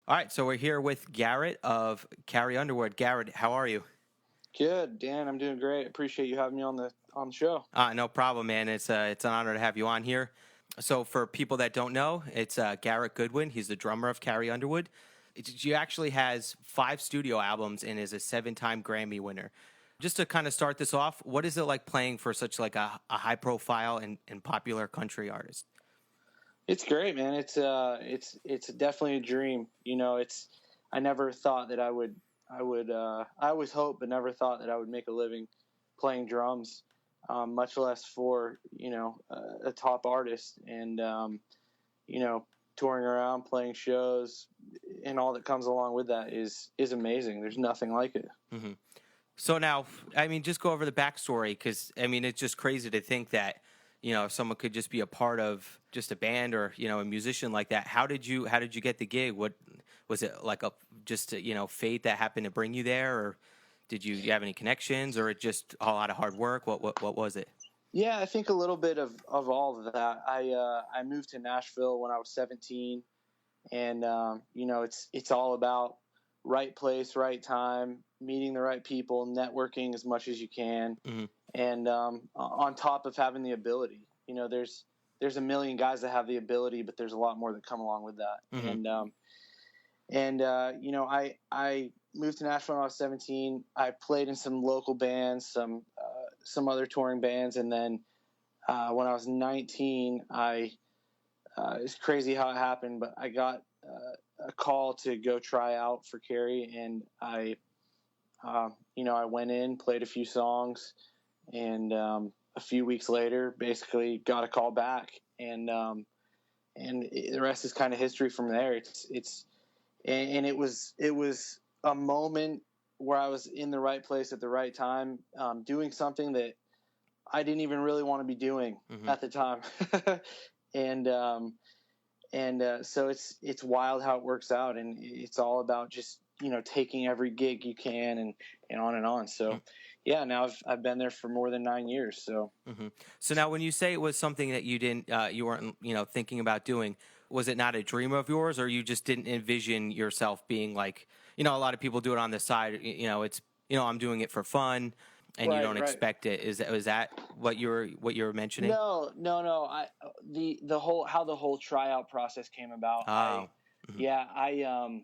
All right, so we're here with Garrett of Carrie Underwood. Garrett, how are you? Good, Dan. I'm doing great. Appreciate you having me on the show. No problem, man. It's an honor to have you on here. So for people that don't know, it's Garrett Goodwin. He's the drummer of Carrie Underwood. She actually has 5 studio albums and is a 7-time Grammy winner. Just to kind of start this off, what is it like playing for such like a high profile and popular country artist? It's great, man. It's definitely a dream. I never thought that I always hoped, but never thought that I would make a living playing drums, much less for a top artist. And touring around, playing shows, and all that comes along with that is amazing. There's nothing like it. Mm-hmm. So now, just go over the backstory because it's just crazy to think that someone could just be a part of just a band or a musician like that. How did you get the gig? What was it like? Fate that happened to bring you there, or did you have any connections, or it just a lot of hard work? What was it? Yeah, I think a little bit of all of that. I moved to Nashville when I was 17, and it's all about right place, right time, meeting the right people, networking as much as you can, mm-hmm. and on top of having the ability. There's a million guys that have the ability, but there's a lot more that come along with that. Mm-hmm. I moved to Nashville when I was 17. I played in some local bands, some other touring bands, and then when I was 19, it's crazy how it happened, but I got a call to go try out for Carrie, and I went in, played a few songs, and a few weeks later, basically got a call back, and the rest is kind of history from there. It was a moment where I was in the right place at the right time, doing something that I didn't even really want to be doing mm-hmm. at the time. So it's wild how it works out, and it's all about just taking every gig you can and on and on. So mm-hmm. Yeah, now I've been there for more than 9 years. So mm-hmm. So now, when you say it was something that you weren't thinking about doing, was it not a dream of yours, or you just didn't envision yourself being like a lot of people do it on the side? It's I'm doing it for fun. And you don't expect it. Is that what you were mentioning? No. How the whole tryout process came about. Mm-hmm.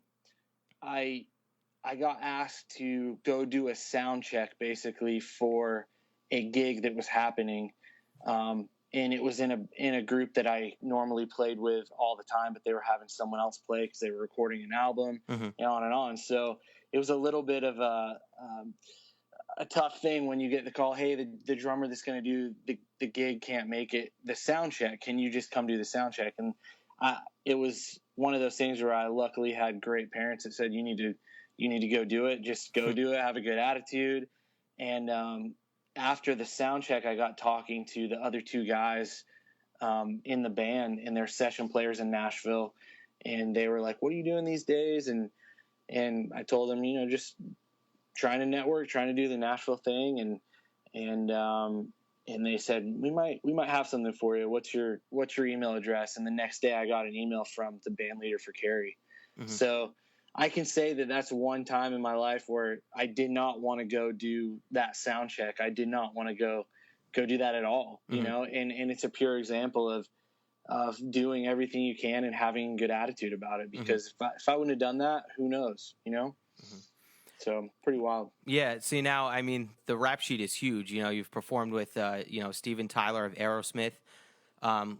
I got asked to go do a sound check basically for a gig that was happening, and it was in a group that I normally played with all the time, but they were having someone else play because they were recording an album, mm-hmm. and on and on. So it was a little bit of a tough thing when you get the call, hey, the drummer that's going to do the gig can't make it, the sound check. Can you just come do the sound check? And it was one of those things where I luckily had great parents that said, you need to go do it. Just go do it. Have a good attitude. And after the sound check, I got talking to the other 2 guys in the band, and they're session players in Nashville. And they were like, what are you doing these days? And I told them, just trying to network, trying to do the Nashville thing, and they said we might have something for you. What's your email address? And the next day, I got an email from the band leader for Carrie. Mm-hmm. So I can say that that's one time in my life where I did not want to go do that sound check. I did not want to go do that at all, mm-hmm. And it's a pure example of doing everything you can and having a good attitude about it. Because mm-hmm. if I wouldn't have done that, who knows, Mm-hmm. So pretty wild. Yeah. See, now, the rap sheet is huge. You've performed with, Steven Tyler of Aerosmith,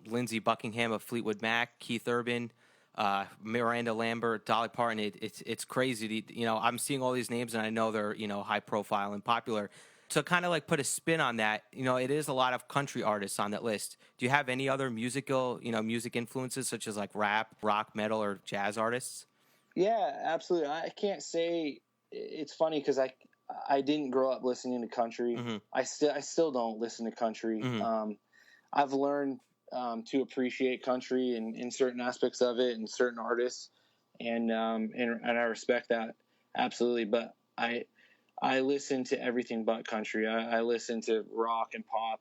Lindsey Buckingham of Fleetwood Mac, Keith Urban, Miranda Lambert, Dolly Parton. It's crazy. I'm seeing all these names, and I know they're, high profile and popular. To kind of like put a spin on that, it is a lot of country artists on that list. Do you have any other music influences, such as like rap, rock, metal, or jazz artists? Yeah, absolutely. I can't say. It's funny because I didn't grow up listening to country. Mm-hmm. I still don't listen to country. Mm-hmm. I've learned to appreciate country in certain aspects of it and certain artists, and I respect that absolutely. But I listen to everything but country. I listen to rock and pop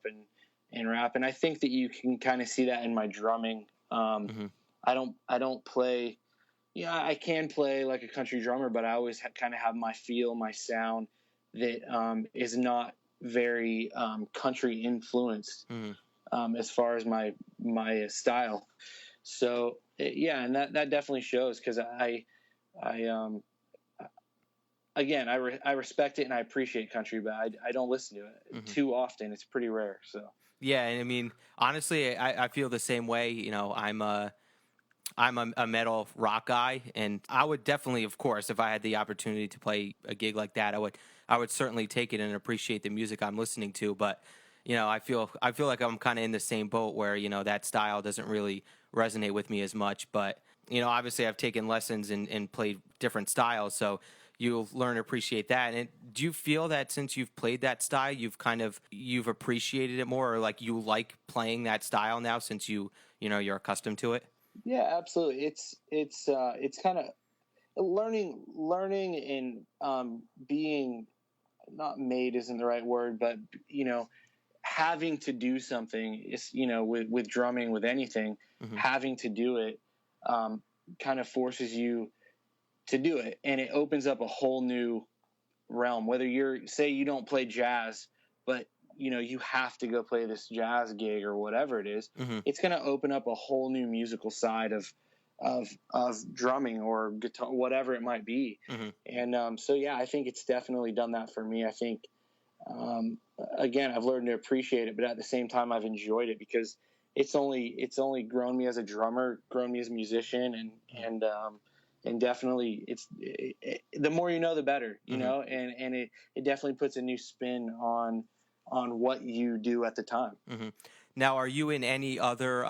and rap, and I think that you can kind of see that in my drumming. Mm-hmm. I don't play yeah, I can play like a country drummer, but I always kind of have my feel, my sound that is not very country influenced Mm-hmm. as far as my style. So yeah, and that definitely shows because I again I respect it and I appreciate country, but I don't listen to it Mm-hmm. too often. It's pretty rare. So Yeah, and I mean, honestly, I feel the same way. I'm a metal rock guy, and I would definitely, of course, if I had the opportunity to play a gig like that, I would certainly take it and appreciate the music I'm listening to. But I feel like I'm kind of in the same boat where that style doesn't really resonate with me as much. But obviously, I've taken lessons and played different styles, so you'll learn to appreciate that. And do you feel that since you've played that style, you've appreciated it more, or like you like playing that style now since you're accustomed to it? yeah, absolutely. It's kind of learning and being not made isn't the right word, but having to do something is with drumming, with anything, Mm-hmm. having to do it kind of forces you to do it, and it opens up a whole new realm. Whether you don't play jazz, but you have to go play this jazz gig or whatever it is, Mm-hmm. it's going to open up a whole new musical side of drumming or guitar, whatever it might be. Mm-hmm. And so yeah, I think it's definitely done that for me. I think um, again, I've learned to appreciate it, but at the same time, I've enjoyed it because it's only grown me as a drummer, grown me as a musician, and definitely the more you know, the better, Mm-hmm. and it definitely puts a new spin on what you do at the time. Mm-hmm. Now, are you in any other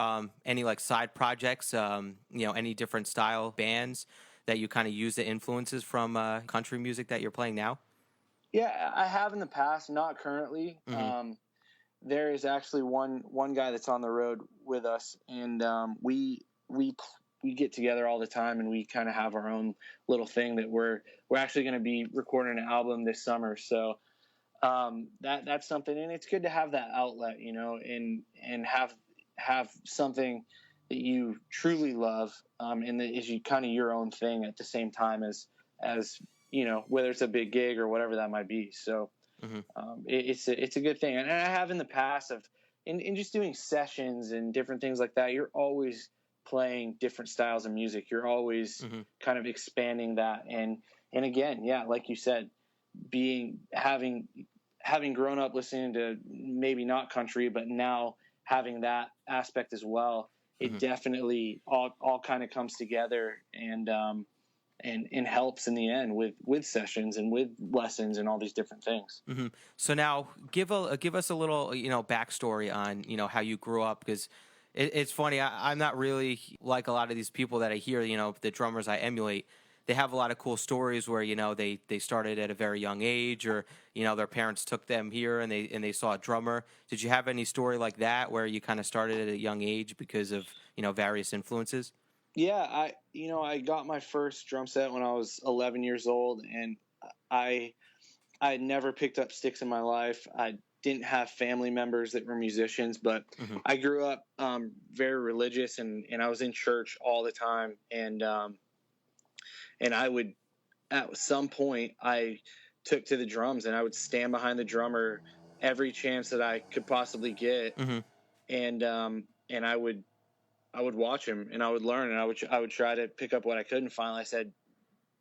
any like side projects? Any different style bands that you kind of use the influences from country music that you're playing now? Yeah, I have in the past, not currently. Mm-hmm. There is actually one guy that's on the road with us, and we get together all the time, and we kind of have our own little thing that we're actually going to be recording an album this summer. So that's something, and it's good to have that outlet, and have something that you truly love, and that is you kind of your own thing at the same time as whether it's a big gig or whatever that might be. So Mm-hmm. it's a good thing, and I have in the past of in just doing sessions and different things like that. You're always playing different styles of music. You're always Mm-hmm. kind of expanding that, and again, yeah, like you said, being having grown up listening to maybe not country, but now having that aspect as well, Mm-hmm. it definitely all kind of comes together and helps in the end with sessions and with lessons and all these different things. Mm-hmm. So now give us a little backstory on how you grew up, because it's funny, I'm not really like a lot of these people that I hear, the drummers I emulate. They have a lot of cool stories where they started at a very young age, or their parents took them here and they saw a drummer. Did you have any story like that where you kind of started at a young age because of various influences? Yeah, I got my first drum set when I was 11 years old, and I I had never picked up sticks in my life. I didn't have family members that were musicians, but Mm-hmm. I grew up very religious, and I was in church all the time, and I would at some point I took to the drums, and I would stand behind the drummer every chance that I could possibly get, Mm-hmm. and I would watch him, and I would learn, and I would try to pick up what I could, and finally I said,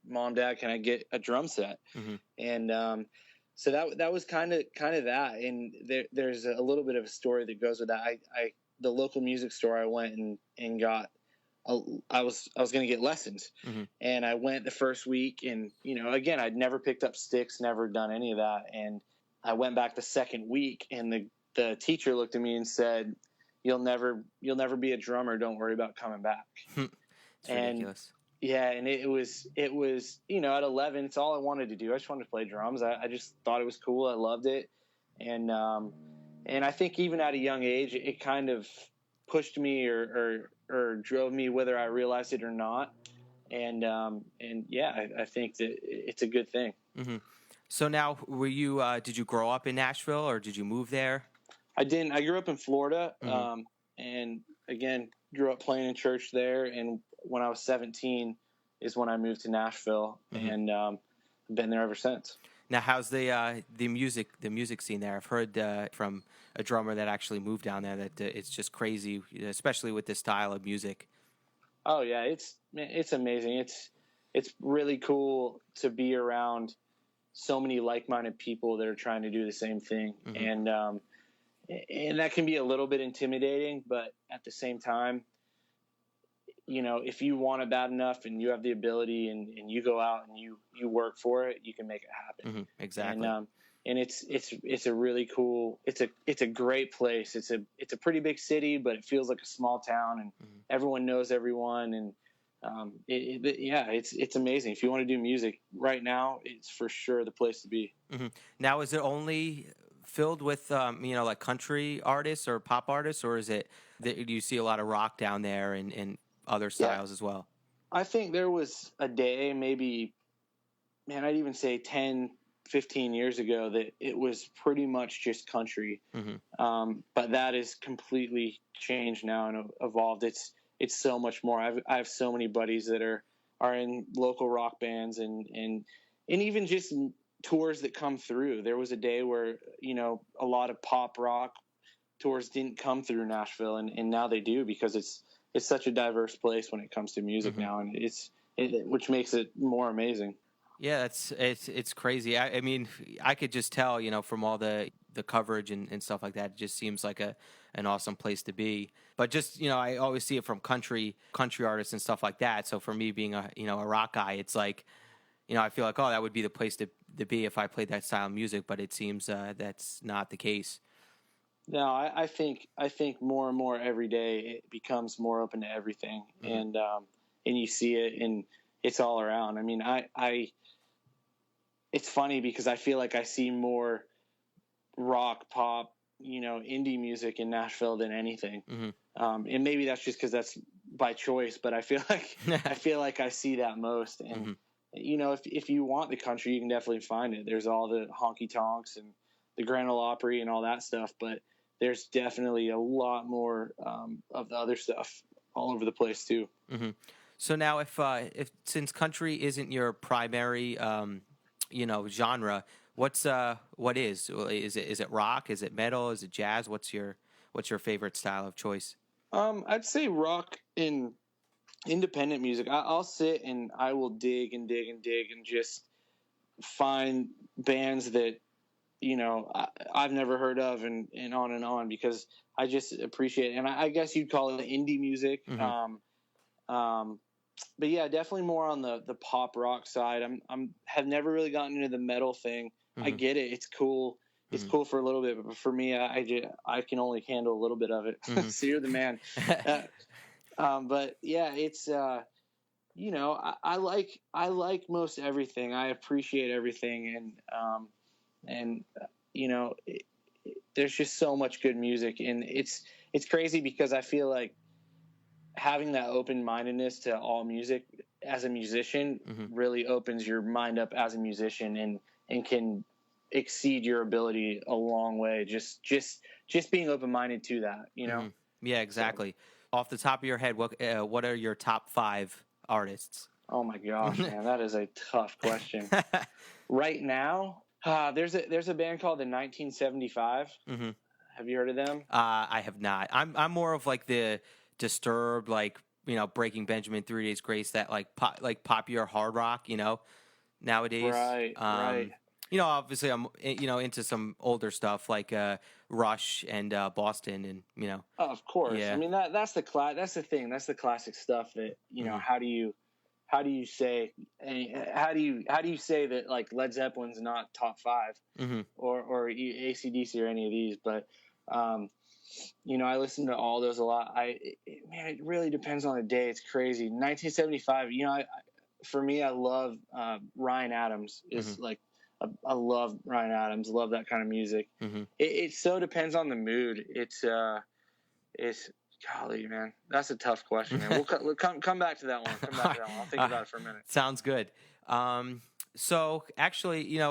"Mom, Dad, can I get a drum set?" Mm-hmm. And so that was kind of that, and there's a little bit of a story that goes with that. I the local music store I went and got. I was going to get lessons, Mm-hmm. and I went the first week, and again, I'd never picked up sticks, never done any of that, and I went back the second week, and the teacher looked at me and said, "You'll never be a drummer. Don't worry about coming back." It's And ridiculous. yeah, and it was at 11, it's all I wanted to do. I just wanted to play drums. I just thought it was cool. I loved it, and I think even at a young age, it kind of pushed me or drove me, whether I realized it or not. And yeah, I think that it's a good thing. Mm-hmm. So now, did you grow up in Nashville or did you move there? I didn't. I grew up in Florida, Mm-hmm. and again, grew up playing in church there. And when I was 17, is when I moved to Nashville, and I've been there ever since. Now, how's the music scene there? I've heard from a drummer that actually moved down there that it's just crazy, especially with this style of music. Oh yeah, it's amazing. It's really cool to be around so many like-minded people that are trying to do the same thing, and that can be a little bit intimidating, but at the same time, if you want it bad enough and you have the ability and you go out and you work for it, you can make it happen. Exactly. And it's a really cool, it's a great place. It's a pretty big city, but it feels like a small town, and everyone knows everyone. And it's amazing. If you want to do music right now, it's for sure the place to be. Now, is it only filled with like country artists or pop artists, or is it that you see a lot of rock down there and other styles as well? I think there was a day, maybe, man, I'd even say 10, 15 years ago, that it was pretty much just country. But that is completely changed now and evolved. It's so much more. I have so many buddies that are in local rock bands and even just tours that come through. There was a day where, a lot of pop rock tours didn't come through Nashville, and now they do, because it's such a diverse place when it comes to music now, and which makes it more amazing. Yeah, it's crazy. I mean, I could just tell, from all the coverage and stuff like that, it just seems like an awesome place to be. But just, I always see it from country artists and stuff like that. So for me being a rock guy, it's like, I feel like, oh, that would be the place to be if I played that style of music. But it seems that's not the case. No, I think more and more every day it becomes more open to everything, and you see it, and it's all around. I mean, it's funny because I feel like I see more rock, pop, indie music in Nashville than anything, and maybe that's just because that's by choice. But I feel like I see that most, and if you want the country, you can definitely find it. There's all the honky tonks and the Grand Ole Opry and all that stuff, but there's definitely a lot more of the other stuff all over the place too. So now, if since country isn't your primary, genre, what is it rock? Is it metal? Is it jazz? What's your favorite style of choice? I'd say rock and independent music. I'll sit and I will dig and dig and dig and just find bands that I've never heard of, and on, because I just appreciate it. And I guess you'd call it indie music. But yeah, definitely more on the pop rock side. Have never really gotten into the metal thing. I get it. It's cool. It's cool for a little bit, but for me, I can only handle a little bit of it. So you're the man. But yeah, it's, I like most everything. I appreciate everything. And there's just so much good music, and it's crazy because I feel like having that open-mindedness to all music as a musician really opens your mind up as a musician and can exceed your ability a long way. Just being open-minded to that, Yeah, exactly. So, off the top of your head, what are your top 5 artists? Oh my gosh, man, that is a tough question. Right now, there's a band called the 1975. Have you heard of them? I have not. I'm more of like the Disturbed, like Breaking Benjamin, 3 Days Grace, that like popular hard rock, nowadays. Right. Obviously I'm into some older stuff like Rush and Boston, and Oh, of course. Yeah. I mean that's the thing. That's the classic stuff that how do you say that like Led Zeppelin's not top 5 or AC/DC or any of these, but I listen to all those a lot. It really depends on the day. It's crazy. 1975. For me, I love Ryan Adams. Is like I love Ryan Adams. Love that kind of music. It so depends on the mood. It's golly, man, that's a tough question. Man. We'll come back to that one. I'll think about it for a minute. Sounds good. So actually,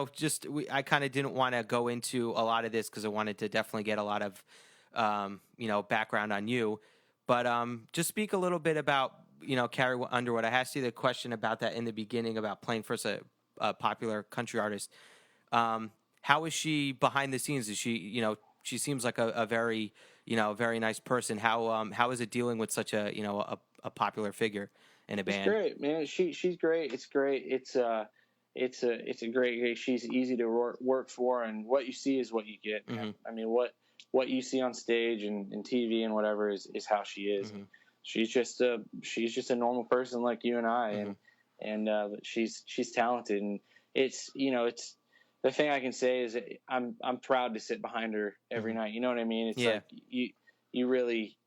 I kind of didn't want to go into a lot of this because I wanted to definitely get a lot of, background on you. But just speak a little bit about Carrie Underwood. I asked you the question about that in the beginning about playing for a popular country artist. How is she behind the scenes? Is she, she seems like a very, very nice person. How is it dealing with such a popular figure in a It's band? great, man. She's great. It's great. It's a great. She's easy to work for, and what you see is what you get, man. Mm-hmm. I mean, what you see on stage and TV and whatever is how she is. Mm-hmm. She's just a normal person like you and I, Mm-hmm. but she's talented, and it's the thing I can say is that I'm proud to sit behind her every night. You know what I mean? It's like you really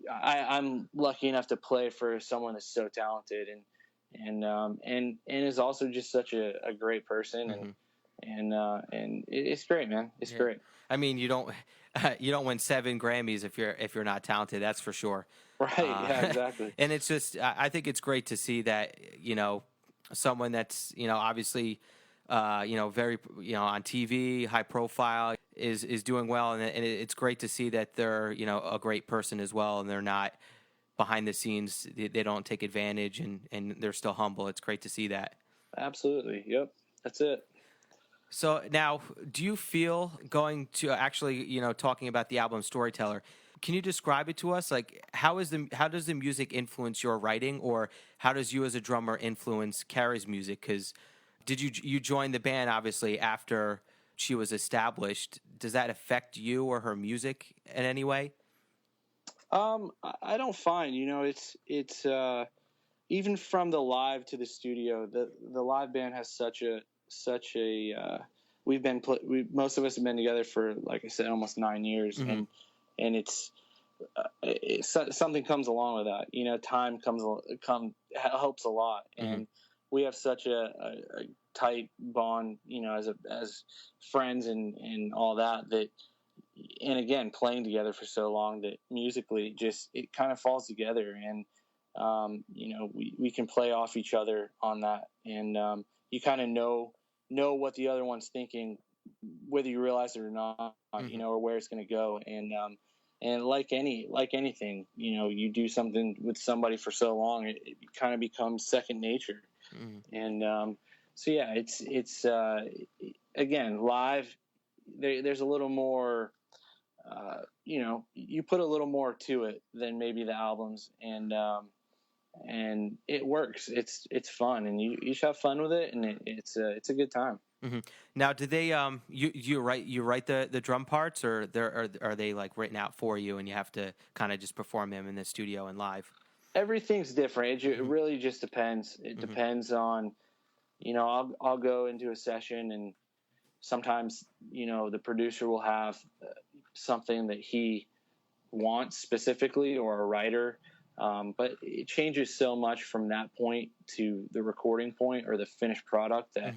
I'm lucky enough to play for someone that's so talented and is also just such a great person, and it's great, man. It's great. I mean, you don't win 7 Grammys if you're not talented. That's for sure. Right. Yeah, exactly. And it's just, I think it's great to see that, someone that's, obviously, very, on TV, high profile is doing well. And it's great to see that they're, a great person as well. And they're not behind the scenes. They don't take advantage and they're still humble. It's great to see that. Absolutely. Yep. That's it. So now, do you feel going to actually, talking about the album Storyteller, can you describe it to us? Like, how does the music influence your writing, or how does you as a drummer influence Carrie's music? Because did you join the band obviously after she was established? Does that affect you or her music in any way? I don't find, it's even from the live to the studio, the live band has such a most of us have been together for, like I said, almost 9 years, and it's something comes along with that. Time helps a lot, and we have such a tight bond, as friends and all that, and again, playing together for so long, that musically just it kind of falls together, and we can play off each other on that, and you kind of know what the other one's thinking, whether you realize it or not, or where it's going to go, and like anything, you do something with somebody for so long, it kind of becomes second nature, and so yeah, it's again, live. There's a little more. You put a little more to it than maybe the albums, and it works. It's fun, and you should have fun with it, and it's a good time. Now, do they you write the drum parts, or are they like written out for you, and you have to kind of just perform them in the studio and live? Everything's different. It really just depends. It depends on, I'll go into a session, and sometimes the producer will have something that he wants specifically, or a writer, but it changes so much from that point to the recording point or the finished product that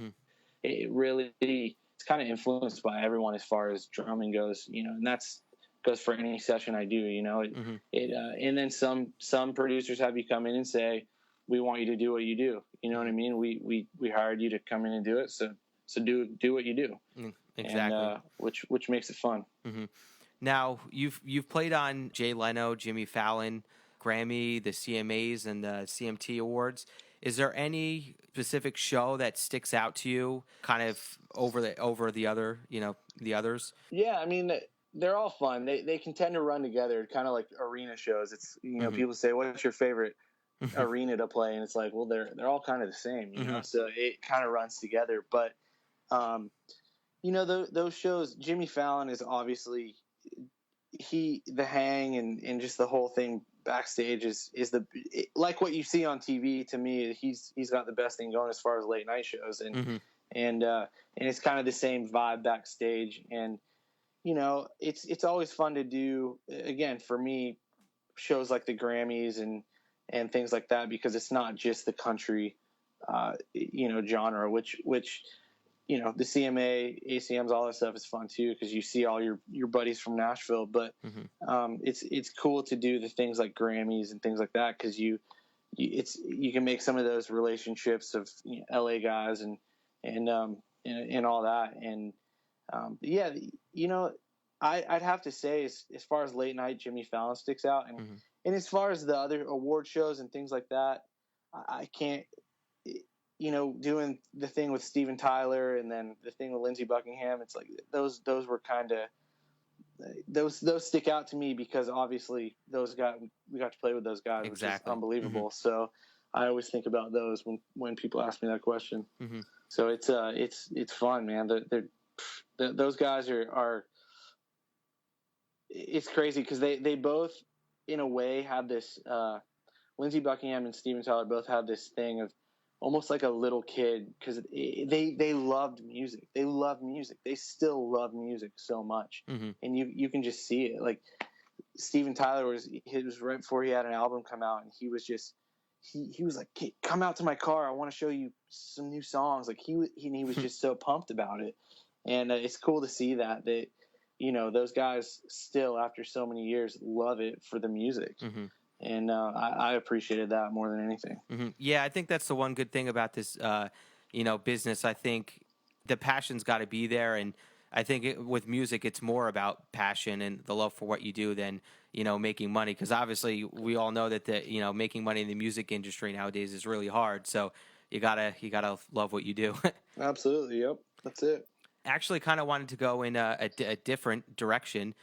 it really, it's kind of influenced by everyone as far as drumming goes, and that's goes for any session I do, and then some producers have you come in and say, we want you to do what you do. You know what I mean? We hired you to come in and do it. So do what you do. Exactly. And, which makes it fun. Now you've played on Jay Leno, Jimmy Fallon, Grammy, the CMAs, and the CMT Awards. Is there any specific show that sticks out to you, kind of over the other, the others? Yeah, I mean, they're all fun. They can tend to run together, kind of like arena shows. It's people say, "What's your favorite arena to play?" And it's like, well, they're all kind of the same, So it kind of runs together. But those shows, Jimmy Fallon is obviously the hang and just the whole thing backstage is like what you see on TV. To me, he's got the best thing going as far as late night shows, and it's kind of the same vibe backstage, and it's always fun to do, again, for me, shows like the Grammys and things like that, because it's not just the country genre, which the CMA, ACMs, all that stuff is fun too, because you see all your buddies from Nashville. But it's cool to do the things like Grammys and things like that, because you can make some of those relationships of LA guys and all that. And I'd have to say, as far as late night, Jimmy Fallon sticks out, and as far as the other award shows and things like that, I can't, doing the thing with Steven Tyler and then the thing with Lindsey Buckingham, it's like those were kind of, those stick out to me because obviously we got to play with those guys, Exactly. Which is unbelievable. So I always think about those when people ask me that question. So it's fun, man. Those guys are it's crazy because they both in a way have this, Lindsey Buckingham and Steven Tyler both have this thing of almost like a little kid because they loved music. They love music. They still love music so much. And you can just see it. Like Steven Tyler it was right before he had an album come out, and he was just, he was like, come out to my car. I want to show you some new songs. Like he was just so pumped about it. And it's cool to see that those guys still, after so many years, love it for the music. And I appreciated that more than anything. Yeah, I think that's the one good thing about this, business. I think the passion's got to be there, and I think with music, it's more about passion and the love for what you do than making money. Because obviously, we all know that making money in the music industry nowadays is really hard. So you gotta love what you do. Absolutely, yep, that's it. Actually, kind of wanted to go in a different direction.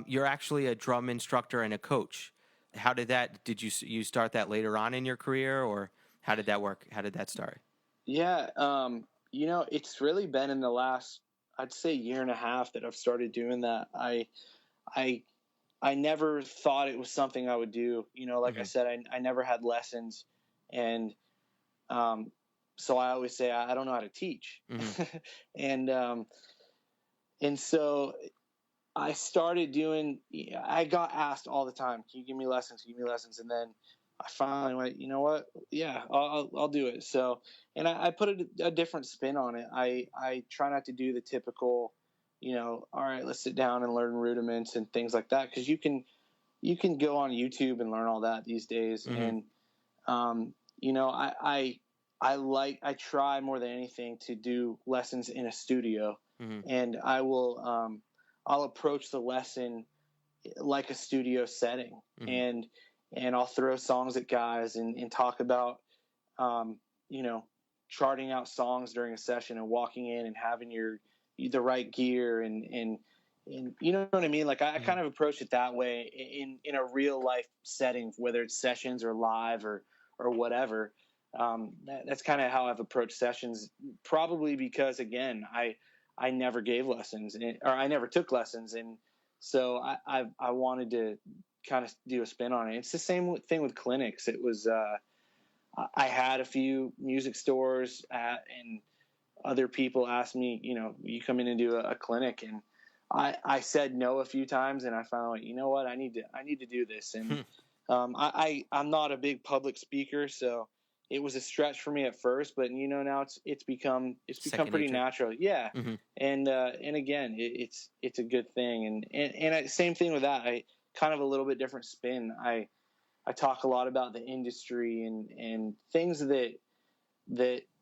You're actually a drum instructor and a coach. How did that? Did you start that later on in your career, or how did that work? How did that start? Yeah, it's really been in the last, I'd say, year and a half that I've started doing that. I never thought it was something I would do. Like I said, I never had lessons, and so I always say I don't know how to teach, and so I started doing. I got asked all the time, "Can you give me lessons? Can you give me lessons?" And then I finally went, "You know what? Yeah, I'll do it." So, and I put a different spin on it. I try not to do the typical, all right, let's sit down and learn rudiments and things like that, because you can go on YouTube and learn all that these days. And I try more than anything to do lessons in a studio, and I'll approach the lesson like a studio setting, and I'll throw songs at guys and talk about, charting out songs during a session and walking in and having the right gear and you know what I mean? Like I kind of approach it that way in a real life setting, whether it's sessions or live or whatever. That's kind of how I've approached sessions, probably because, again, I never gave lessons, or I never took lessons. And so I wanted to kind of do a spin on it. It's the same thing with clinics. It was, I had a few music stores and other people asked me, you come in and do a clinic, and I said no a few times, and I found out, you know what, I need to do this. And I'm not a big public speaker, so it was a stretch for me at first, but now it's become pretty natural. Yeah. And again, it's a good thing. And same thing with that. I kind of a little bit different spin. I talk a lot about the industry and things that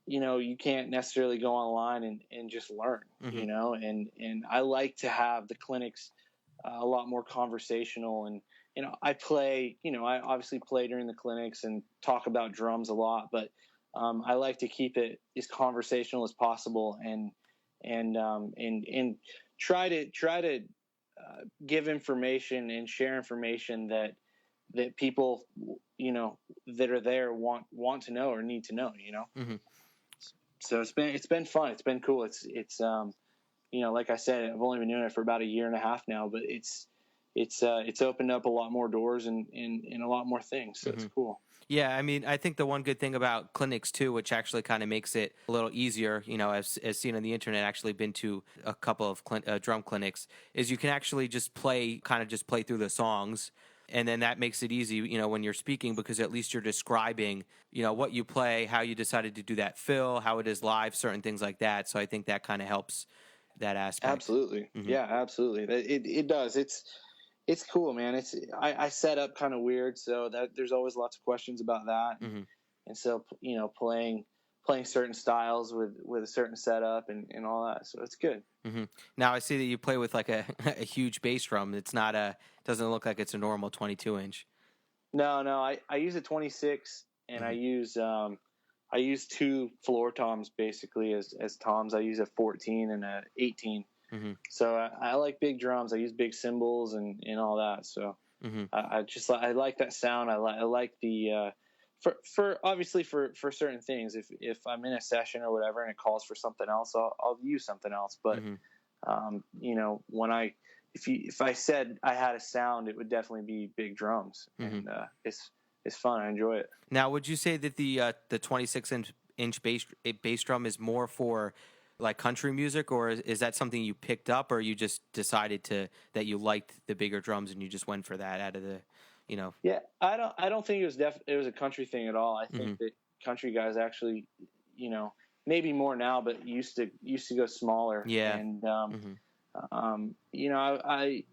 you can't necessarily go online and just learn, and I like to have the clinics a lot more conversational. And I play, I obviously play during the clinics and talk about drums a lot, but I like to keep it as conversational as possible and try to give information and share information that people, that are there want to know or need to know, So it's been fun. It's been cool. It's like I said, I've only been doing it for about a year and a half now, but it's opened up a lot more doors and a lot more things. So it's cool. Yeah, I mean, I think the one good thing about clinics too, which actually kind of makes it a little easier, as seen on the internet, actually been to a couple of drum clinics, is you can actually just play through the songs. And then that makes it easy, when you're speaking, because at least you're describing, what you play, how you decided to do that fill, how it is live, certain things like that. So I think that kind of helps that aspect. Absolutely. Yeah, absolutely. It does. It's cool, man. I set up kind of weird, so that there's always lots of questions about that. And so, playing certain styles with a certain setup and all that. So it's good. Now I see that you play with like a huge bass drum. It's not doesn't look like it's a normal 22-inch. No, I use a 26, and Mm-hmm. I use two floor toms basically as toms. I use a 14 and a 18. Mm-hmm. So I like big drums. I use big cymbals and all that. So Mm-hmm. I like that sound. I like the for obviously for certain things. If I'm in a session or whatever and it calls for something else, I'll use something else. But when if I said I had a sound, it would definitely be big drums, Mm-hmm. and it's fun. I enjoy it. Now, would you say that the 26-inch bass drum is more for like country music, or is that something you picked up, or you just decided that you liked the bigger drums and you just went for that out of the, you know? Yeah, I don't think it was a country thing at all. I Mm-hmm. think that country guys actually, maybe more now, but used to go smaller. Yeah. And Mm-hmm.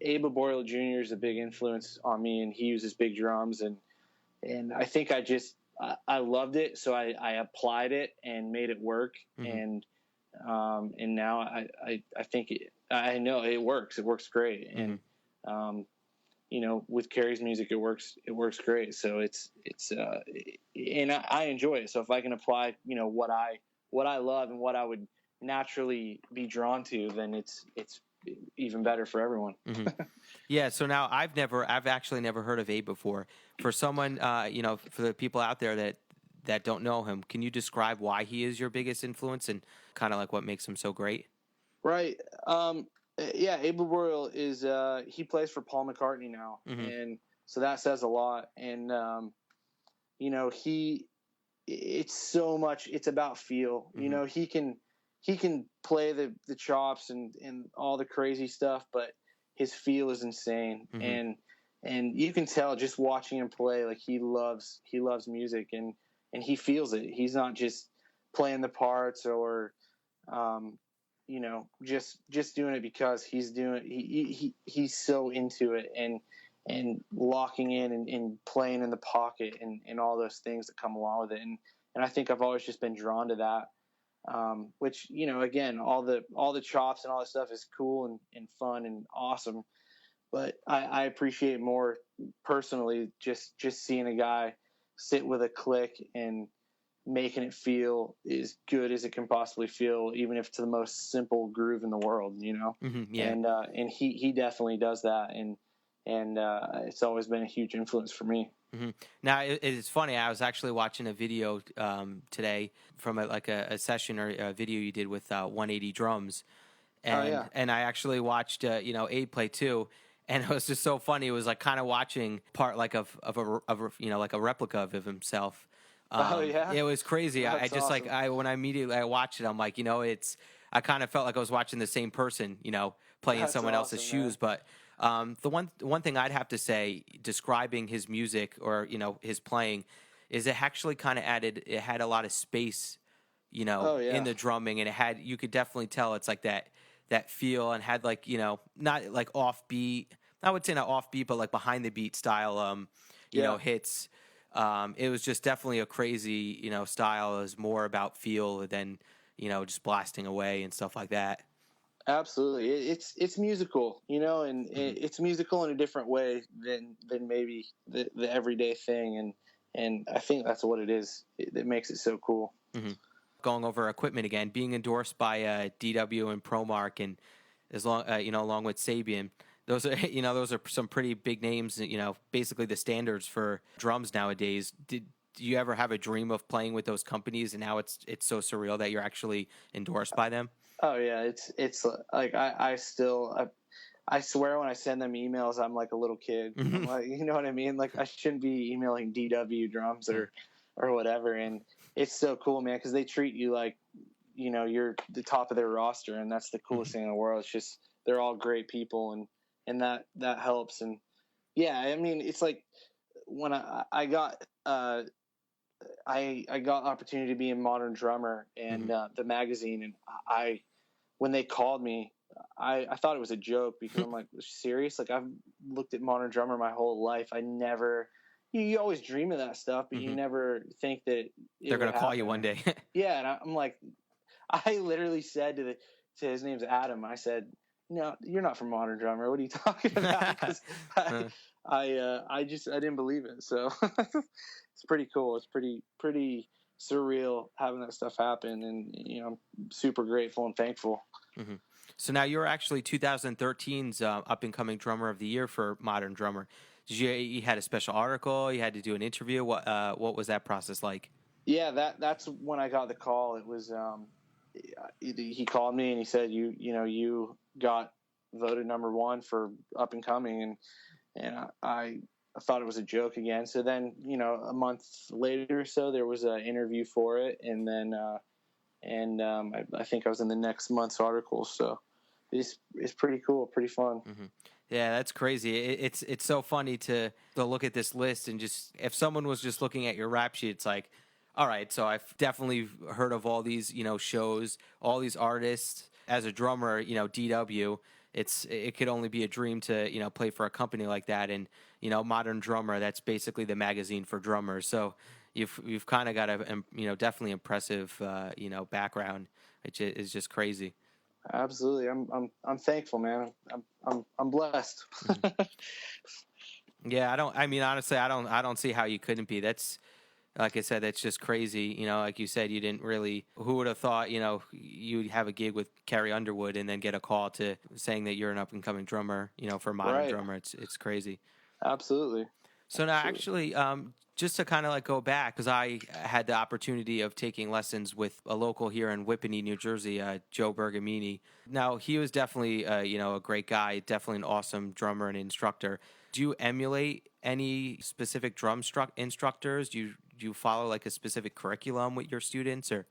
Abe Boreal Jr. is a big influence on me, and he uses big drums, and I think I loved it, so I applied it and made it work, Mm-hmm. and now I think I know it works. It works great, Mm-hmm. and with Carrie's music, it works great. So and I enjoy it. So if I can apply, what I love and what I would naturally be drawn to, then it's even better for everyone. Mm-hmm. Yeah. So now I've actually never heard of Abe before. For someone, for the people out there that don't know him, can you describe why he is your biggest influence and kind of like what makes him so great? Right. Yeah, Abel Royal is he plays for Paul McCartney now, Mm-hmm. and so that says a lot. And it's so much. It's about feel. Mm-hmm. He can play the chops and all the crazy stuff, but his feel is insane. Mm-hmm. And you can tell just watching him play, like he loves music, and he feels it. He's not just playing the parts or just doing it because he's so into it and locking in and playing in the pocket and all those things that come along with it. And I think I've always just been drawn to that. Which, again, all the chops and all that stuff is cool and fun and awesome. But I appreciate more personally just seeing a guy sit with a click and making it feel as good as it can possibly feel, even if it's the most simple groove in the world, Mm-hmm. Yeah. And he definitely does that. And it's always been a huge influence for me. Mm-hmm. Now it's funny. I was actually watching a video today from a session or a video you did with 180 drums, and I actually watched Abe play too, and it was just so funny. It was like kind of watching part like of like a replica of himself. It was crazy. I just awesome. like when I watched it, I'm like, I kind of felt like I was watching the same person, playing That's someone else's awesome, shoes. But the one thing I'd have to say, describing his music or his playing, is it actually kind of it had a lot of space, in the drumming, and you could definitely tell it's like that feel, and had like not like offbeat. I would say not offbeat, but like behind the beat style, hits. It was just definitely a crazy, style. It was more about feel than, just blasting away and stuff like that. Absolutely. It's musical, and Mm-hmm. it's musical in a different way than maybe the everyday thing. And I think that's what it is that makes it so cool. Mm-hmm. Going over equipment again, being endorsed by DW and ProMark, and along with Sabian. Those are some pretty big names, basically the standards for drums nowadays. Do you ever have a dream of playing with those companies, and now it's so surreal that you're actually endorsed by them? Oh yeah, it's like I swear when I send them emails, I'm like a little kid. Mm-hmm. I'm like, you know what I mean? Like I shouldn't be emailing DW drums or whatever. And it's so cool, man, because they treat you like, you're the top of their roster, and that's the coolest thing in the world. It's just they're all great people, and that helps. And yeah, I mean, it's like when I got I got opportunity to be in Modern Drummer and the magazine, and when they called me, I thought it was a joke because I'm like, serious? Like I've looked at Modern Drummer my whole life. I never, you always dream of that stuff, but you never think that they're going to call you one day. Yeah. And I'm like, I literally said to his name's Adam. I said, no, you're not from Modern Drummer. What are you talking about? 'Cause I didn't believe it. So it's pretty cool. It's pretty surreal having that stuff happen, and I'm super grateful and thankful. Mm-hmm. So now you're actually 2013's up and coming drummer of the year for Modern Drummer. You had a special article? You had to do an interview? What was that process like? Yeah, that's when I got the call. It was he called me and he said you got voted number one for up and coming, and I thought it was a joke again. So then a month later or so there was an interview for it, and then I think I was in the next month's article. So it's pretty cool, pretty fun. Mm-hmm. Yeah, that's crazy. It's so funny to look at this list and just, if someone was just looking at your rap sheet, it's like, all right, so I've definitely heard of all these, shows, all these artists. As a drummer, DW, it could only be a dream to, play for a company like that. And, Modern Drummer, that's basically the magazine for drummers. So you've kind of got a, definitely impressive, background. It's just crazy. Absolutely. I'm thankful, man. I'm blessed. Mm-hmm. Yeah, honestly, I don't see how you couldn't be. That's, like I said, that's just crazy. Like you said, you didn't really, who would have thought, you'd have a gig with Carrie Underwood and then get a call to saying that you're an up and coming drummer, for Modern Right. Drummer. It's crazy. Absolutely. So now actually, just to kind of like go back, because I had the opportunity of taking lessons with a local here in Whippany, New Jersey, Joe Bergamini. Now, he was definitely, a great guy, definitely an awesome drummer and instructor. Do you emulate any specific drum instructors? Do you follow like a specific curriculum with your students, or?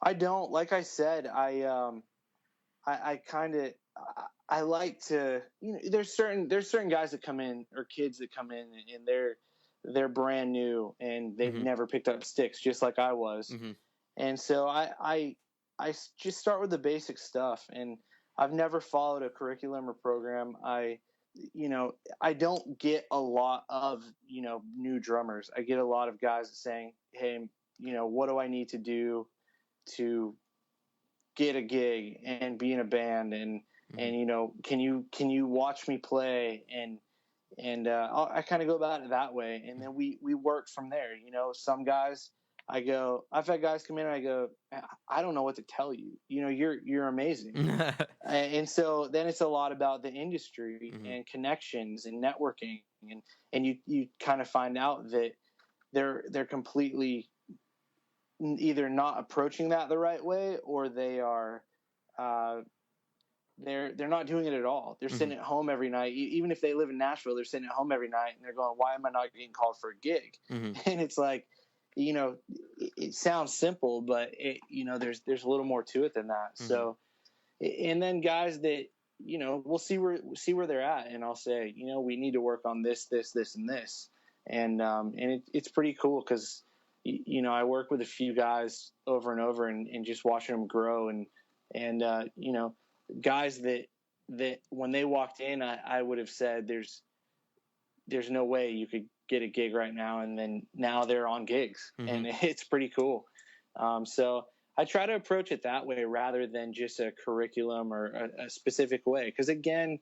I don't. Like I said, I kind of I like to, there's certain guys that come in, or kids that come in, and they're brand new and they've Mm-hmm. never picked up sticks, just like I was. Mm-hmm. And so I just start with the basic stuff, and I've never followed a curriculum or program. I don't get a lot of, new drummers. I get a lot of guys saying, hey, what do I need to do to get a gig and be in a band, and can you watch me play, and I kind of go about it that way, and then we work from there. Some guys, I've had guys come in and I go, I don't know what to tell you. You're amazing. And so then it's a lot about the industry Mm-hmm. and connections and networking, and you kind of find out that they're completely either not approaching that the right way, or they are they're not doing it at all. They're sitting at home every night. Even if they live in Nashville, they're sitting at home every night and they're going, why am I not getting called for a gig? Mm-hmm. And it's like, it sounds simple, but there's a little more to it than that. Mm-hmm. So, and then guys that, we'll see where they're at, and I'll say, we need to work on this, and this. And it's pretty cool, because, I work with a few guys over and over, and just watching them grow, and guys that when they walked in, I would have said there's no way you could get a gig right now, and then now they're on gigs. Mm-hmm. And it's pretty cool. So I try to approach it that way rather than just a curriculum or a specific way. Because again,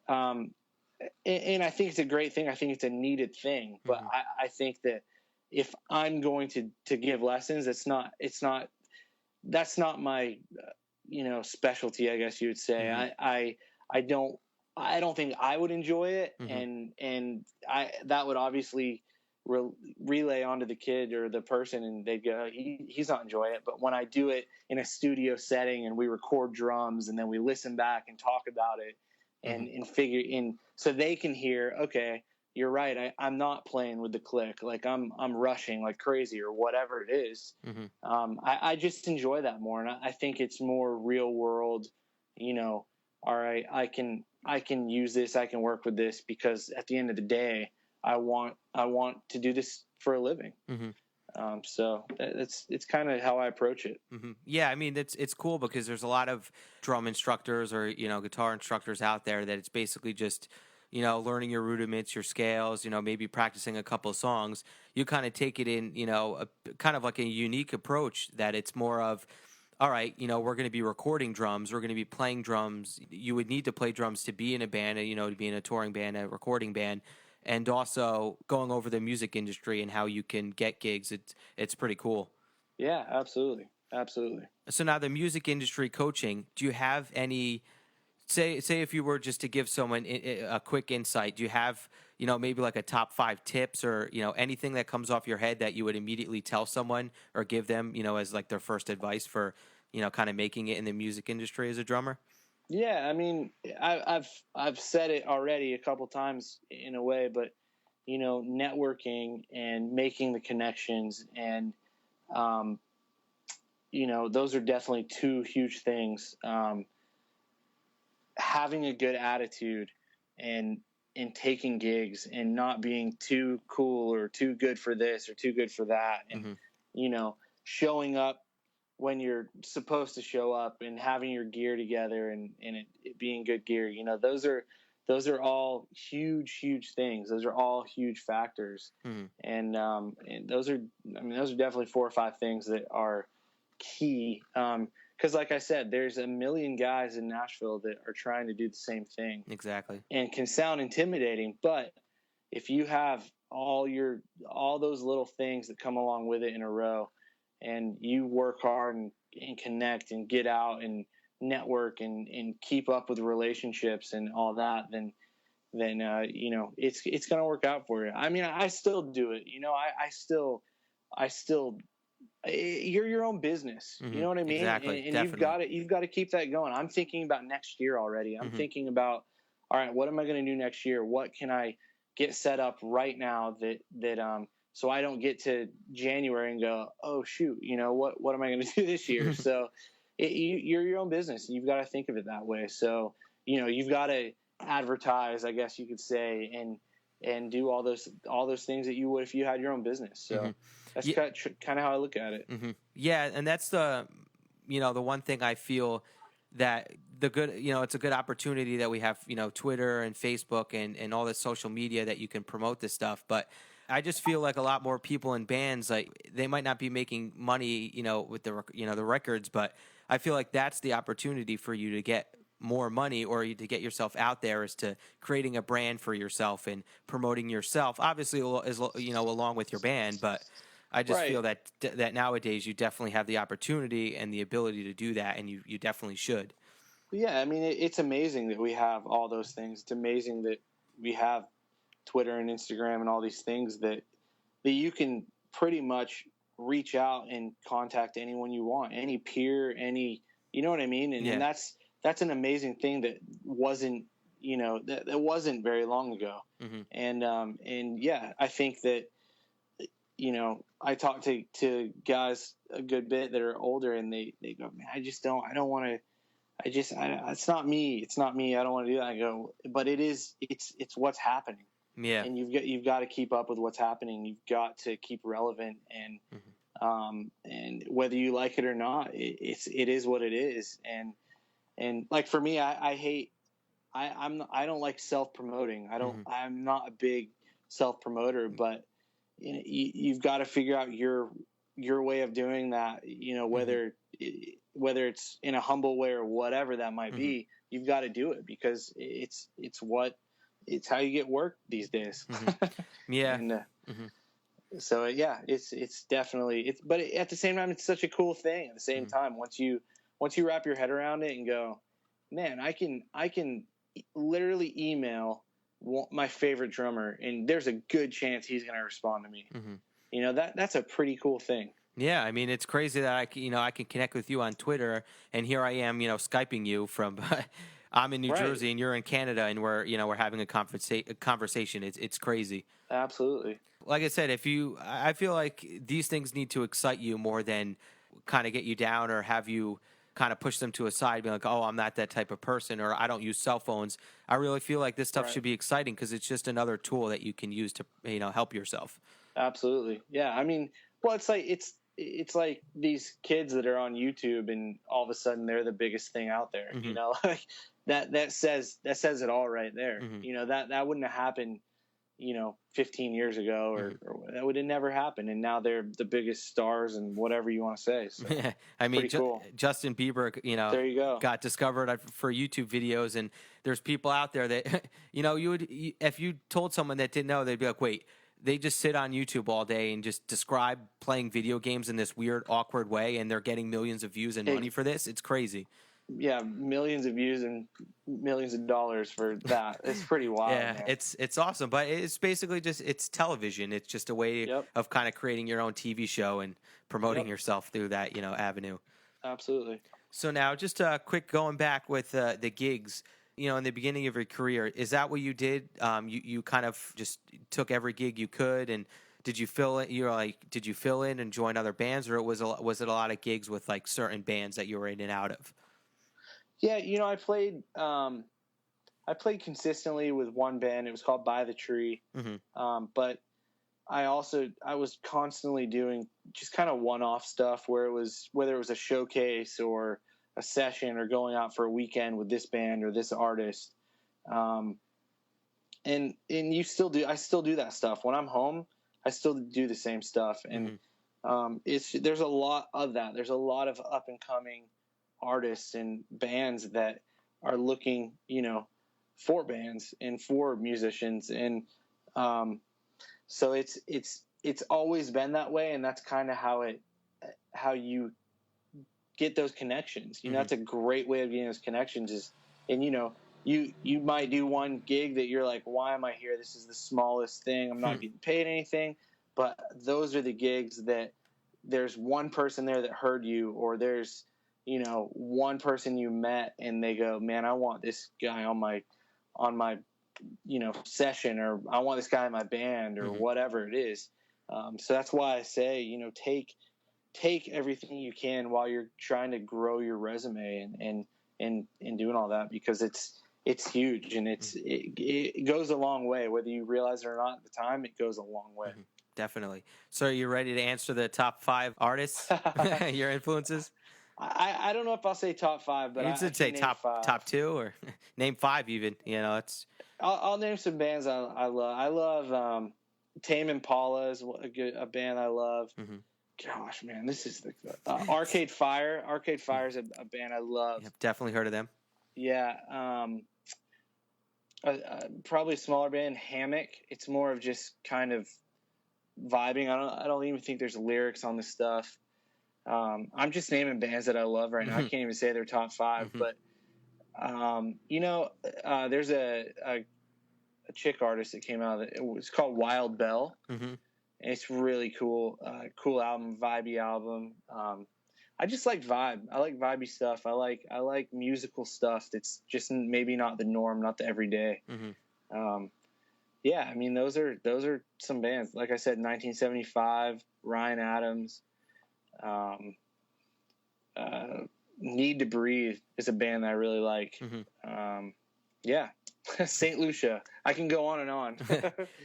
and I think it's a great thing. I think it's a needed thing. But mm-hmm. I think that if I'm going to give lessons, that's not my specialty, I guess you would say. Mm-hmm. I don't think I would enjoy it, mm-hmm. and that would obviously relay onto the kid or the person, and they'd go, he's not enjoying it. But when I do it in a studio setting and we record drums and then we listen back and talk about it, and mm-hmm. and figure in, so they can hear, okay, you're right, I'm not playing with the click, like I'm rushing like crazy or whatever it is. Mm-hmm. I just enjoy that more, and I think it's more real world. All right, I can use this, I can work with this, because at the end of the day, I want to do this for a living. Mm-hmm. So it's kind of how I approach it. Mm-hmm. Yeah, I mean, it's cool because there's a lot of drum instructors or guitar instructors out there that it's basically just learning your rudiments, your scales, maybe practicing a couple of songs. You kind of take it in, kind of like a unique approach that it's more of, all right, we're going to be recording drums, we're going to be playing drums. You would need to play drums to be in a band, to be in a touring band, a recording band, and also going over the music industry and how you can get gigs. It's pretty cool. Yeah, absolutely. Absolutely. So now the music industry coaching, do you have any, say if you were just to give someone a quick insight, do you have, maybe like a top 5 tips or, anything that comes off your head that you would immediately tell someone or give them, as like their first advice for, kind of making it in the music industry as a drummer? Yeah, I mean, I've said it already a couple times in a way, but networking and making the connections and those are definitely 2 huge things. Having a good attitude and taking gigs and not being too cool or too good for this or too good for that, and showing up when you're supposed to show up and having your gear together and it being good gear. Those are all huge things. Those are all huge factors. And those are definitely 4 or 5 things that are key. Because like I said, there's a million guys in Nashville that are trying to do the same thing. Exactly. And can sound intimidating, but if you have all those little things that come along with it in a row, and you work hard and connect and get out and network and keep up with relationships and all that, then it's going to work out for you. I mean, I still do it. I still you're your own business. You know what I mean? Exactly. And you've got to keep that going. I'm thinking about next year already. I'm thinking about, all right, what am I going to do next year? What can I get set up right now that so I don't get to January and go, oh shoot, what am I going to do this year? So you're your own business. You've got to think of it that way. So, you've got to advertise, I guess you could say, and do all those things that you would if you had your own business. So that's kind of how I look at it. Yeah. And that's the one thing I feel that it's a good opportunity that we have, Twitter and Facebook and all this social media that you can promote this stuff. But I just feel like a lot more people in bands, like they might not be making money, with the records, but I feel like that's the opportunity for you to get more money or to get yourself out there, is to creating a brand for yourself and promoting yourself, obviously, along with your band. But I just feel that nowadays you definitely have the opportunity and the ability to do that, and you definitely should. Yeah, I mean, it's amazing that we have all those things. It's amazing that we have Twitter and Instagram and all these things that you can pretty much reach out and contact anyone you want, any peer, you know what I mean? And that's an amazing thing that wasn't, that wasn't very long ago. And yeah, I think that, I talk to guys a good bit that are older, and they go, man, it's not me. It's not me. I don't want to do that. I go, but it's what's happening. Yeah. And you've got to keep up with what's happening. You've got to keep relevant, and whether you like it or not, it is what it is. And like for me, I don't like self-promoting. I'm not a big self-promoter, but you've got to figure out your way of doing that, whether it's in a humble way or whatever that might be, you've got to do it because it's how you get work these days. Yeah. And, so yeah, it's definitely, but at the same time, it's such a cool thing. At the same time, once you wrap your head around it and go, man, I can literally email my favorite drummer, and there's a good chance he's going to respond to me. That's a pretty cool thing. Yeah, I mean, it's crazy that I can connect with you on Twitter, and here I am, Skyping you from. I'm in New Jersey, and you're in Canada, and we're having a conversation. It's crazy. Absolutely. Like I said, I feel like these things need to excite you more than kind of get you down or have you kind of push them to a side, being like, oh, I'm not that type of person, or I don't use cell phones. I really feel like this stuff should be exciting because it's just another tool that you can use to, help yourself. Absolutely. Yeah. I mean, well, it's like these kids that are on YouTube and all of a sudden they're the biggest thing out there, like that says it all right there. That wouldn't have happened 15 years ago, or that would have never happened. And now they're the biggest stars and whatever you want to say. So I mean, cool. Justin Bieber, there you go. got discovered for YouTube videos, and there's people out there that, if you told someone that didn't know, they'd be like, wait, they just sit on YouTube all day and just describe playing video games in this weird, awkward way, and they're getting millions of views and money for this. It's crazy. Yeah, millions of views and millions of dollars for that. It's pretty wild. Yeah, man. it's awesome, but it's basically it's television. It's just a way of kind of creating your own TV show and promoting yourself through that avenue. Absolutely. So now, just a quick going back with the gigs. In the beginning of your career, is that what you did? You kind of just took every gig you could, and did you fill in? Did you fill in and join other bands, or was it a lot of gigs with like certain bands that you were in and out of? Yeah, I played consistently with one band. It was called By the Tree. Mm-hmm. But I was constantly doing just kind of one-off stuff whether it was a showcase or a session or going out for a weekend with this band or this artist. And I still do that stuff when I'm home. I still do the same stuff. And there's a lot of that. There's a lot of up and coming artists and bands that are looking, for bands and for musicians. And, so it's always been that way. And that's kind of how you get those connections. That's a great way of getting those connections you might do one gig that you're like, why am I here? This is the smallest thing. I'm not getting paid anything. But those are the gigs that there's one person there that heard you, or there's, one person you met and they go, man, I want this guy on my session, or I want this guy in my band, or whatever it is. So that's why I say, take everything you can while you're trying to grow your resume and doing all that, because it's huge, and it goes a long way. Whether you realize it or not at the time, it goes a long way. Definitely. So are you ready to answer the top 5 artists, your influences? I don't know if I'll say top 5, but you should say top 2, or name 5 even. I'll name some bands I love. I love Tame Impala is a band I love. Gosh, man, this is Arcade Fire. Arcade Fire is a band I love. I've definitely heard of them. Yeah. Probably a smaller band, Hammock. It's more of just kind of vibing. I don't even think there's lyrics on this stuff. I'm just naming bands that I love right now. I can't even say they're top 5, but there's a chick artist that came out. It was called Wild Bell. And it's really cool. Cool album, vibey album. I just like vibe. I like vibey stuff. I like musical stuff that's just maybe not the norm, not the everyday. Yeah, I mean, those are some bands. Like I said, 1975, Ryan Adams. Need to Breathe is a band that I really like. Yeah. St. Lucia. I can go on and on.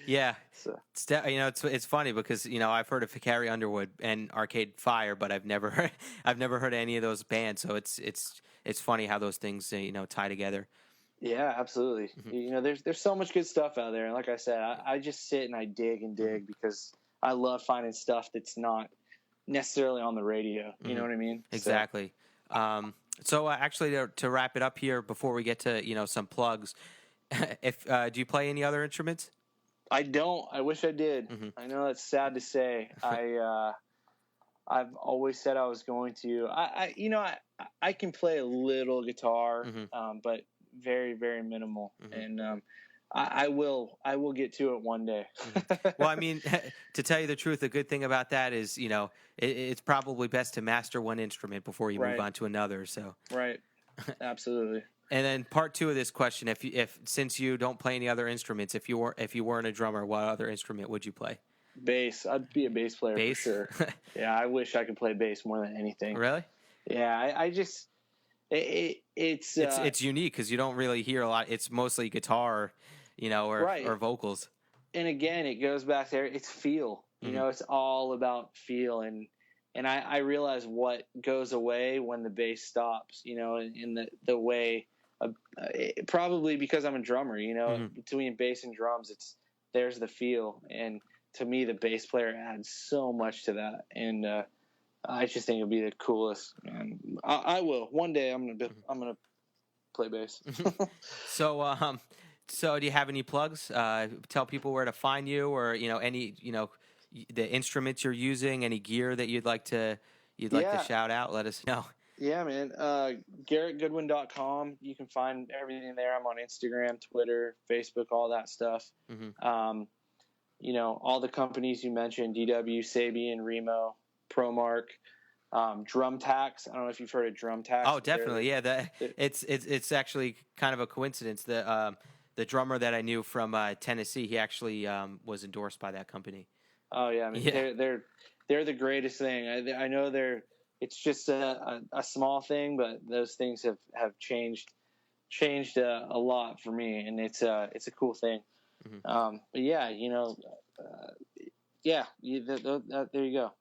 Yeah. So. It's funny because, I've heard of Carrie Underwood and Arcade Fire, but I've never heard of any of those bands. So it's funny how those things, tie together. Yeah, absolutely. There's so much good stuff out there. And like I said, I just sit and I dig and dig because I love finding stuff that's not necessarily on the radio. You know what I mean? Exactly. So actually, to wrap it up here before we get to some plugs, do you play any other instruments? I don't. I wish I did. I know that's sad to say. I've always said I was going to. I can play a little guitar, but very, very minimal. And I will get to it one day. Well, I mean, to tell you the truth, the good thing about that is, it's probably best to master one instrument before you move on to another. So right, absolutely. And then part 2 of this question: if since you don't play any other instruments, if you weren't a drummer, what other instrument would you play? Bass. I'd be a bass player for sure. Yeah, I wish I could play bass more than anything. Really? Yeah, I just it's unique because you don't really hear a lot. It's mostly guitar, or vocals. And again, it goes back there. It's feel. It's all about feel. And I realize what goes away when the bass stops. In the way, probably because I'm a drummer. Between bass and drums, there's the feel. And to me, the bass player adds so much to that. And I just think it'd be the coolest. And I will one day. I'm gonna play bass. So do you have any plugs? Tell people where to find you, or any the instruments you're using, any gear that you'd like to shout out. Let us know. Yeah, man. GarrettGoodwin.com. You can find everything there. I'm on Instagram, Twitter, Facebook, all that stuff. Mm-hmm. All the companies you mentioned: DW, Sabian, Remo, ProMark, Drum Tax. I don't know if you've heard of Drum Tax. Oh, definitely. It's actually kind of a coincidence. The drummer that I knew from Tennessee, he actually was endorsed by that company. Oh yeah, I mean, they're the greatest thing. I know it's just a small thing, but those things have changed a lot for me, and it's a cool thing. Mm-hmm. But yeah, there you go.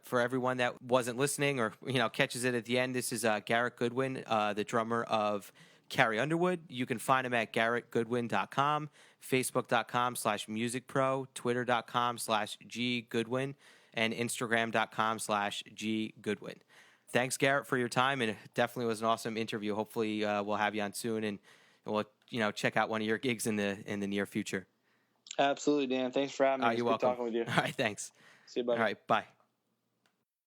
For everyone that wasn't listening or catches it at the end, this is Garrett Goodwin, the drummer of Carrie Underwood. You can find him at GarrettGoodwin.com, Facebook.com/musicpro, Twitter.com/GGoodwin, and Instagram.com/GGoodwin. Thanks, Garrett, for your time, and it definitely was an awesome interview. Hopefully, we'll have you on soon, and we'll check out one of your gigs in the near future. Absolutely, Dan. Thanks for having me. You're welcome. Talking with you. All right, thanks. See you, buddy. All right, bye.